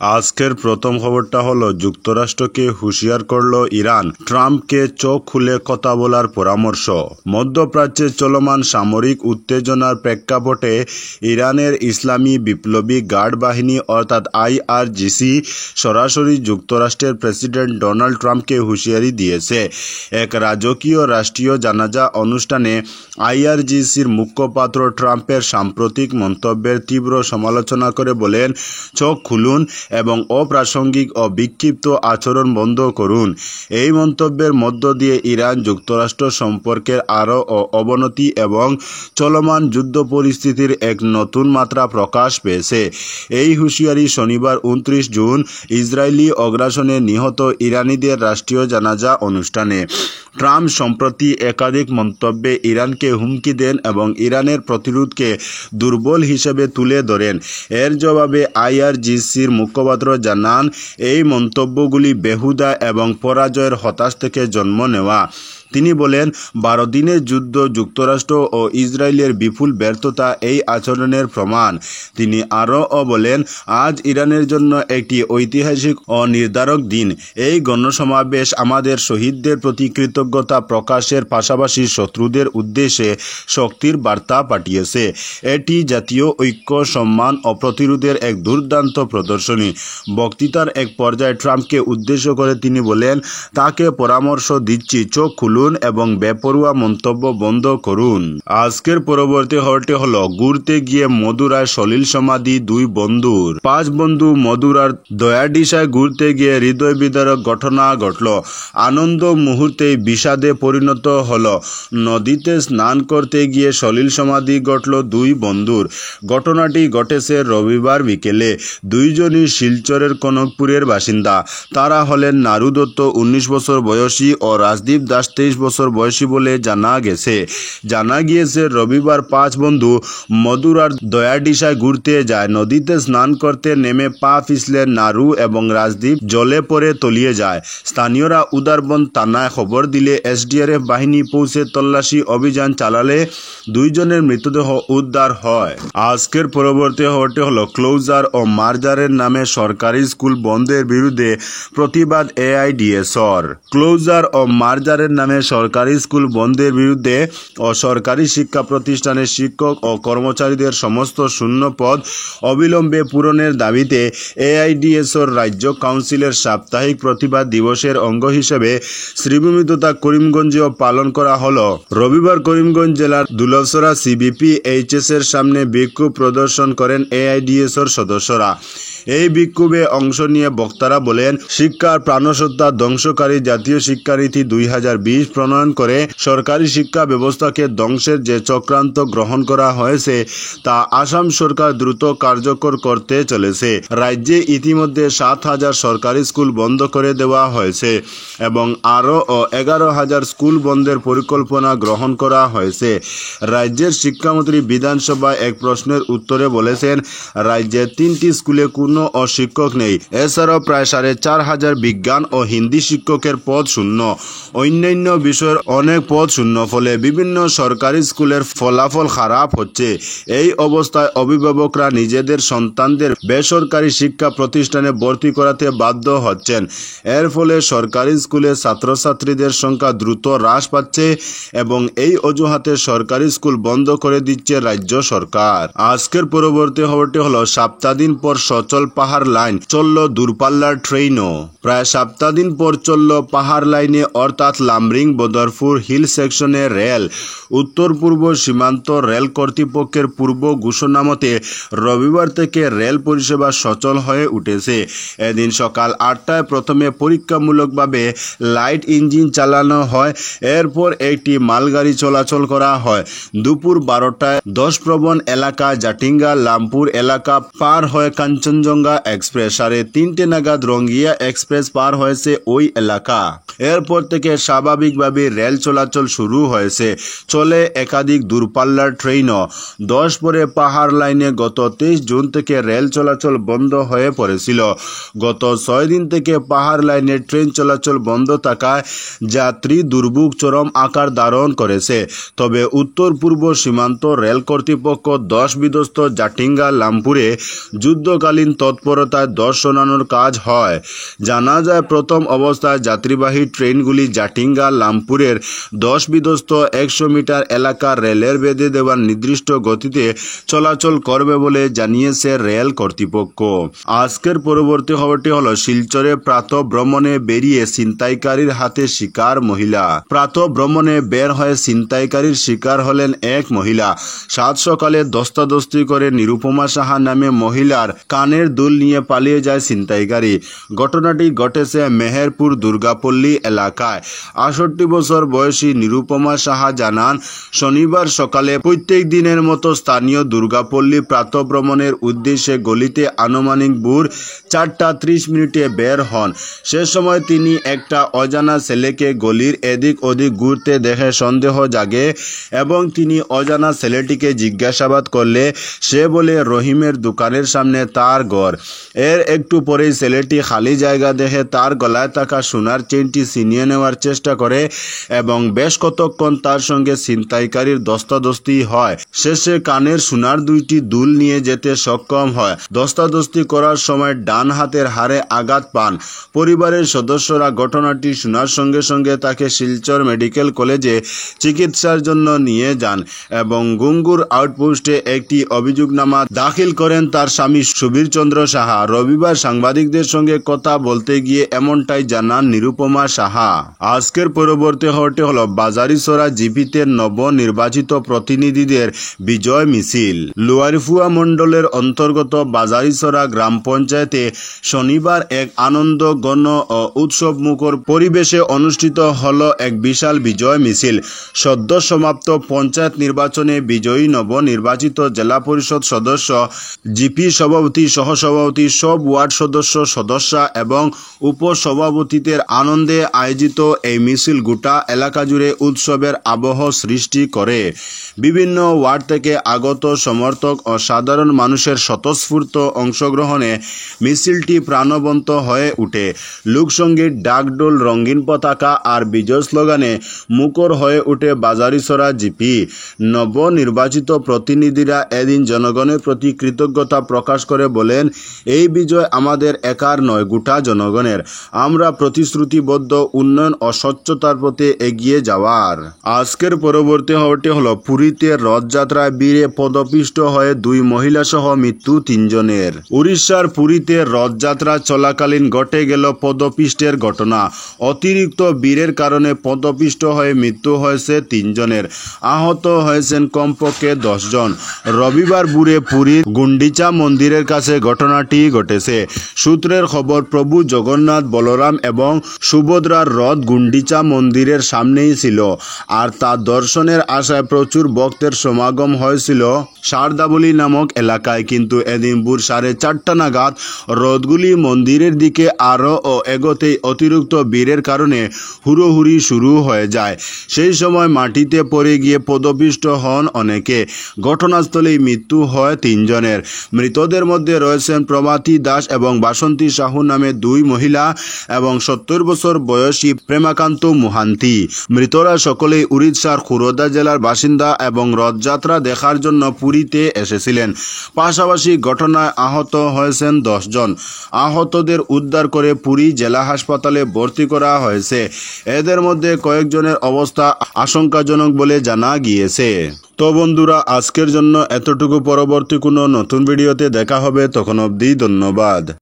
আজকের প্রথম খবরটা হলো যুক্তরাষ্ট্রকে হুঁশিয়ার করল ইরান, ট্রাম্পকে চোখ খুলে কথা বলার পরামর্শ। মধ্যপ্রাচ্যে চলমান সামরিক উত্তেজনার প্রেক্ষাপটে ইরানের ইসলামী বিপ্লবী গার্ড বাহিনী অর্থাৎ IRGC সরাসরি যুক্তরাষ্ট্রের প্রেসিডেন্ট ডোনাল্ড ট্রাম্পকে হুঁশিয়ারি দিয়েছে। এক রাজকীয় রাষ্ট্রীয় জানাজা অনুষ্ঠানে IRGCর মুখপাত্র ট্রাম্পের সাম্প্রতিক মন্তব্যের তীব্র সমালোচনা করে বলেন, চোখ খুলুন এবং অপ্রাসঙ্গিক ও বিক্ষিপ্ত আচরণ বন্ধ করুন। এই মন্তব্যের মধ্য দিয়ে ইরান যুক্তরাষ্ট্র সম্পর্কের আরও অবনতি এবং চলমান যুদ্ধ পরিস্থিতির এক নতুন মাত্রা প্রকাশ পেয়েছে। এই হুঁশিয়ারি শনিবার 29 জুন ইসরায়েলি আগ্রাসনে নিহত ইরানিদের রাষ্ট্রীয় জানাজা অনুষ্ঠানে। ট্রাম্প সম্প্রতি একাধিক মন্তব্যে ইরানকে হুমকি দেন এবং ইরানের প্রতিরোধকে দুর্বল হিসেবে তুলে ধরেন। এর জবাবে IRGCর মুখপাত্র জানান, এই মন্তব্যগুলি বেহুদা এবং পরাজয়ের হতাশ থেকে জন্ম নেওয়া। তিনি বলেন, 12 দিনের যুদ্ধ, যুক্তরাষ্ট্র ও ইসরায়েলের বিপুল ব্যর্থতা এই আচরণের প্রমাণ। তিনি আরও বলেন, আজ ইরানের জন্য একটি ঐতিহাসিক ও নির্ধারক দিন। এই গণসমাবেশ আমাদের শহীদদের প্রতি কৃতজ্ঞতা প্রকাশের পাশাপাশি শত্রুদের উদ্দেশ্যে শক্তির বার্তা পাঠিয়েছে। এটি জাতীয় ঐক্য, সম্মান ও প্রতিরোধের এক দুর্দান্ত প্রদর্শনী। বক্তৃতার এক পর্যায়ে ট্রাম্পকে উদ্দেশ্য করে তিনি বলেন, তাকে পরামর্শ দিচ্ছি, চোখ খুলুন এবং বেপরোয়া মন্তব্য বন্ধ করুন। আজকের পরবর্তী খবরটি হলো, ঘুরতে গিয়ে মদুরায় সলিল সমাধি 2 বন্ধুর। 5 বন্ধু মদুরার দয়াডিসায় ঘুরতে গিয়ে হৃদয় বিদারক ঘটনা ঘটল। আনন্দ মুহূর্তেই বিষাদে পরিণত হলো। নদীতে স্নান করতে গিয়ে সলিল সমাধি ঘটল 2 বন্ধুর। ঘটনাটি ঘটেছে রবিবার বিকেলে। 2 জনই শিলচরের কনকপুরের বাসিন্দা। তারা হলেন নারু দত্ত 19 বছর বয়সী ও রাজদীপ দাস 23 বছর বয়সী বলে জানা গিয়েছে। রবিবার 5 বন্ধু মদুরার দয়াডিসায় ঘুরতে যায়। নদীতে স্নান করতে নেমে পা পিছলে নারু এবং রাজদীপ জলে পড়ে তলিয়ে যায়। স্থানীয়রা উদারবন থানায় খবর দিলে SDRF বাহিনী পৌঁছে তল্লাশি অভিযান চালালে 2 জনের মৃতদেহ উদ্ধার হয়। আজকের পরবর্তী খবরটি হলো, ক্লোজার ও মার্জারের নামে সরকারি স্কুল বন্ধের বিরুদ্ধে প্রতিবাদ AIDSর। ক্লোজার ও মার্জারের নামে সরকারি স্কুল বন্ধের বিরুদ্ধে ও সরকারি শিক্ষা প্রতিষ্ঠানের শিক্ষক ও কর্মচারীদের সমস্ত শূন্য পদ অবিলম্বে পূরণের দাবিতে AIDSর রাজ্য কাউন্সিলের সাপ্তাহিক প্রতিবাদ দিবসের অঙ্গ হিসেবে শ্রীভূমি তথা করিমগঞ্জেও পালন করা হলো। রবিবার করিমগঞ্জ জেলার দুলসরা CBPHS এর সামনে বিক্ষোভ প্রদর্শন করেন AIDSর সদস্যরা। এই বিক্ষোভে অংশ নিয়ে বক্তারা বলেন, শিক্ষার প্রাণসত্তা ধ্বংসকারী জাতীয় শিক্ষানীতি 2020 প্রণয়ন করে সরকারি শিক্ষা ব্যবস্থাকে ধ্বংসের যে চক্রান্ত গ্রহণ করা হয়েছে তা আসাম সরকার দ্রুত কার্যকর করতে চলেছে। রাজ্যে ইতিমধ্যে 7,000 সরকারি স্কুল বন্ধ করে দেওয়া হয়েছে এবং আরও 11,000 স্কুল বন্ধের পরিকল্পনা গ্রহণ করা হয়েছে। রাজ্যের শিক্ষামন্ত্রী বিধানসভায় এক প্রশ্নের উত্তরে বলেছেন, রাজ্যের 3টি স্কুলে কোনো শিক্ষক নেই। এছাড়াও প্রায় 4,500 বিজ্ঞান ও হিন্দি শিক্ষকের পদ শূন্য। অন্যান্য বিষয়ের অনেক পদ শূন্য, ফলে বিভিন্ন সরকারি স্কুলের ফলাফল খারাপ হচ্ছে। এই অবস্থায় অভিভাবকরা নিজেদের সন্তানদের বেসরকারি শিক্ষা প্রতিষ্ঠানে ভর্তি করাতে বাধ্য হচ্ছেন। এর ফলে সরকারি স্কুলে ছাত্রছাত্রীদের সংখ্যা দ্রুত হ্রাস পাচ্ছে এবং এই অজুহাতে সরকারি স্কুল বন্ধ করে দিচ্ছে রাজ্য সরকার। আজকের পরবর্তী খবরটি হলো, সপ্তাহদিন পর সচল পাহাড় লাইন, চলল দূরপাল্লার ট্রেনও। প্রায় সপ্তাহদিন পর চলল পাহাড় লাইনে অর্থাৎ লামরিং বদরপুর হিল সেকশনে রেল। উত্তর পূর্ব সীমান্ত রেল কর্তৃপক্ষের পূর্ব ঘোষণা মতে রবিবার থেকে রেল পরিষেবা সচল হয়ে উঠেছে। এদিন সকাল 8টায় প্রথমে পরীক্ষামূলকভাবে লাইট ইঞ্জিন চালানো হয়। এরপর একটি মালগাড়ি চলাচল করা হয়। দুপুর 12টায় 10 প্রবণ এলাকা জাটিঙ্গা লামপুর এলাকা পার হয়ে কাঞ্চনজঙ্ঘা এক্সপ্রেস, 3:30 নাগাদ রঙ্গিয়া এক্সপ্রেস পার হয়েছে ওই এলাকা। এরপর থেকে স্বাভাবিকভাবে রেল চলাচল শুরু হয়েছে। চলে একাধিক দূরপাল্লার ট্রেনও। 10 পরে পাহাড় লাইনে গত 23 জুন থেকে রেল চলাচল বন্ধ হয়ে পড়েছিল। গত 6 দিন থেকে পাহাড় লাইনে ট্রেন চলাচল বন্ধ থাকায় যাত্রী দুর্ভোগ চরম আকার ধারণ করেছে। তবে উত্তর পূর্ব সীমান্ত রেল কর্তৃপক্ষ 10 বিধ্বস্ত জাটিঙ্গা লামপুরে যুদ্ধকালীন তৎপরতায় দশ শোনানোর কাজ হয়। জানা যায় প্রথম অবস্থায় যাত্রীবাহী ট্রেনগুলি জাটিঙ্গা লামপুরের 10 বিধ্বস্ত 100 মিটার এলাকা রেলের বেঁধে দেওয়ার নির্দিষ্ট গতিতে চলাচল করবে বলে জানিয়েছে রেল কর্তৃপক্ষ। আজকের পরবর্তী খবরটি হলো শিলচরে প্রাতঃ ভ্রমণে বেরিয়ে ছিনতাইকারীর হাতে শিকার মহিলা। প্রাতঃ ভ্রমণে বের হয়ে ছিনতাইকারীর শিকার হলেন এক মহিলা। সাত সকালে দস্তাদস্তি করে নিরুপমা সাহা নামে মহিলার কানের দুল নিয়ে পালিয়ে যায় ছিনতাইকারী। ঘটনাটি ঘটেছে মেহেরপুর দুর্গাপল্লী এলাকায়। 68 বছর বয়সী নিরুপমা সাহা জানান, শনিবার সকালে প্রত্যেক দিনের মতো স্থানীয় দুর্গাপল্লী প্রাতঃভ্রমণের উদ্দেশ্যে গলিতে আনুমানিক ভোর 4:30 বের হন। সে সময় তিনি একটা অজানা ছেলেকে গলির এদিক ওদিক ঘুরতে দেখে সন্দেহ জাগে এবং তিনি অজানা ছেলেটিকে জিজ্ঞাসাবাদ করলে সে বলে রহিমের দোকানের সামনে তার ঘর। এর একটু পরেই ছেলেটি খালি জায়গা দেখে তার গলায় থাকা সোনার চেইনটি ছিনিয়ে নেওয়ার চেষ্টা করে এবং বেশ কতক্ষণ তার সঙ্গে ছিনতাইকারীর দস্তাদস্তি হয়। শেষে কানের সোনার দুইটি দুল নিয়ে যেতে সক্ষম হয়। দস্তাদস্তি করার সময় ডান হাতের হাড়ে আঘাত পান। পরিবারের সদস্যরা ঘটনাটি শোনার সঙ্গে সঙ্গে তাকে শিলচর মেডিকেল কলেজে চিকিৎসার জন্য নিয়ে যান এবং গুঙ্গুর আউটপোস্টে একটি অভিযোগনামা দাখিল করেন তার স্বামী সুবীর চন্দ্র সাহা। রবিবার সাংবাদিকদের সঙ্গে কথা বলতে গিয়ে এমনটাই জানান নিরুপমা সাহা। আজকের পরবর্তী খবরটি হলো বাজারিছড়া জিপিতে নবনির্বাচিত প্রতিনিধিদের বিজয় মিছিল। লুয়ারফুয়া মণ্ডলের অন্তর্গত বাজারিছড়া গ্রাম পঞ্চায়েতে শনিবার এক আনন্দ গণ ও উৎসব মুখর পরিবেশে অনুষ্ঠিত হল এক বিশাল বিজয় মিছিল। সদ্য সমাপ্ত পঞ্চায়েত নির্বাচনে বিজয়ী নবনির্বাচিত জেলা পরিষদ সদস্য, জিপি সভাপতি, সহসভাপতি, সব ওয়ার্ড সদস্য এবং উপসভাপতিদের আনন্দে আয়োজিত এই মিছিল গোটা এলাকা জুড়ে উৎসবের আবহ সৃষ্টি করে। বিভিন্ন ওয়ার্ড থেকে আগত সমর্থক ও সাধারণ মানুষের স্বতঃস্ফূর্ত অংশগ্রহণে মিছিলটি প্রাণবন্ত হয়ে ওঠে। লোকসঙ্গীত, ডাকডোল, রঙিন পতাকা আর বিজয় স্লোগানে মুখর হয়ে ওঠে বাজারিছড়া জিপি। নবনির্বাচিত প্রতিনিধিরা এদিন জনগণের প্রতি কৃতজ্ঞতা প্রকাশ করে বলেন, এই বিজয় আমাদের একার নয়, গোটা জনগণের। আমরা প্রতিশ্রুতিবদ্ধ উন্নয়ন ও স্বচ্ছতার পথে এগিয়ে যাওয়ার। আজকের পরবর্তী খবরটি হলো পুরীতে রথযাত্রায় বীরে পদপিষ্ট হয়ে 2 মহিলা সহ মৃত্যু 3 জনের। উড়িষ্যার পুরীতে রথযাত্রা চলাকালীন ঘটে গেল পদপিষ্টের ঘটনা। অতিরিক্ত বীরের কারণে পদপিষ্ট হয়ে মৃত্যু হয়েছে 3 জনের। আহত হয়েছেন কমপক্ষে 10 জন। রবিবার ভোরে পুরীর গুন্ডিচা মন্দিরের কাছে ঘটনাটি ঘটেছে। সূত্রের খবর, প্রভু জগন্নাথ, বলরাম এবং সুভদ্রার রথ গুন্ডিচা মন্দিরের সামনেই ছিল আর তা দর্শনের আশায় প্রচুর ভক্তের সমাগম হয়েছিল শারদাবলী নামক এলাকায়। কিন্তু এদিন ভোর 4:30 নাগাদ রথগুলি মন্দিরের দিকে আরও এগোতেই অতিরিক্ত ভিড়ের কারণে হুড়োহুড়ি শুরু হয়ে যায়। সেই সময় মাটিতে পড়ে গিয়ে পদপিষ্ট হন অনেকে। ঘটনাস্থলেই মৃত্যু হয় 3 জনের। মৃতদের মধ্যে রয়েছেন প্রভাতী দাস এবং বাসন্তী সাহু নামে 2 মহিলা এবং 70 বছর বয়সী প্রেমাকান্ত মোহান্তি। মৃতরা সকলেই উড়িষ্যার খুরদা জেলার বাসিন্দা এবং রথযাত্রা দেখার জন্য পুরীতে এসেছিলেন। পাশাপাশি ঘটনায় আহত হয়েছেন 10 জন। আহতদের উদ্ধার করে পুরী জেলা হাসপাতালে ভর্তি করা হয়েছে। এদের মধ্যে কয়েকজনের অবস্থা আশঙ্কাজনক বলে জানা গিয়েছে। তো বন্ধুরা, আজকের জন্য এতটুকু। পরবর্তী কোনো নতুন ভিডিওতে দেখা হবে, তখন অবধি ধন্যবাদ।